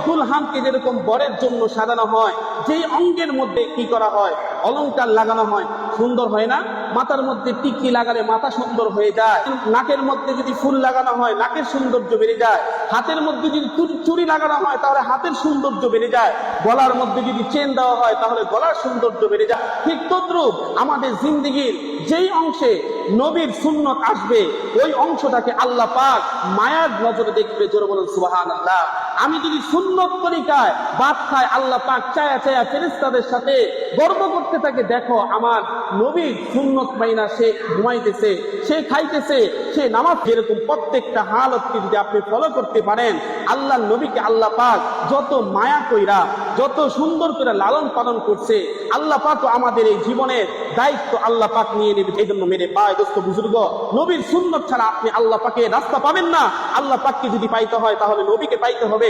দুলহানকে যেরকম বরের জন্য সাজানো হয়, যেই অঙ্গের মধ্যে কি করা হয়, অলংকার লাগানো হয়, সুন্দর হয় না? মাথার মধ্যে টিকি লাগালে মাথা সুন্দর হয়ে যায়, নাকের মধ্যে যদি ফুল লাগানো হয় নাকের সৌন্দর্য বেড়ে যায়, হাতের মধ্যে যদি চুড়ি লাগানো হয় তাহলে হাতের সৌন্দর্য বেড়ে যায়, গলার মধ্যে যদি চেন দেওয়া হয় তাহলে গলার সৌন্দর্য বেড়ে যায়। ঠিক তদ্রূপ আমাদের জিন্দেগির যেই অংশে নবীর সুন্নত আসবে ওই অংশটাকে আল্লাহ পাক মায়ার নজরে দেখবে। জোরে বলুন সুবহানাল্লাহ। আমি যদি সুন্নত তরিকায় ভাত খাই, আল্লাহ পাক চায়া চায়া ফেরেশতাদের সাথে গর্ব করতে থাকে, দেখো আমার নবীর সুন্নত মাইনা সে ঘুমাইতেছে, সে খাইতেছে, সে নামাজ। যেরকম প্রত্যেকটা হালতকে যদি আপনি ফলো করতে পারেন, আল্লাহ নবীকে আল্লাহ পাক যত মায়া কইরা যত সুন্দর করে লালন পালন করছে, আল্লাহ পাক আমাদের এই জীবনের দায়িত্ব আল্লাহ পাক নিয়ে নেবে। এই জন্য মেরে পায় দোস্ত বুজুর্গ, নবীর সুন্নত ছাড়া আপনি আল্লাহ পাকে রাস্তা পাবেন না। আল্লাহ পাককে যদি পাইতে হয় তাহলে নবীকে পাইতে হবে।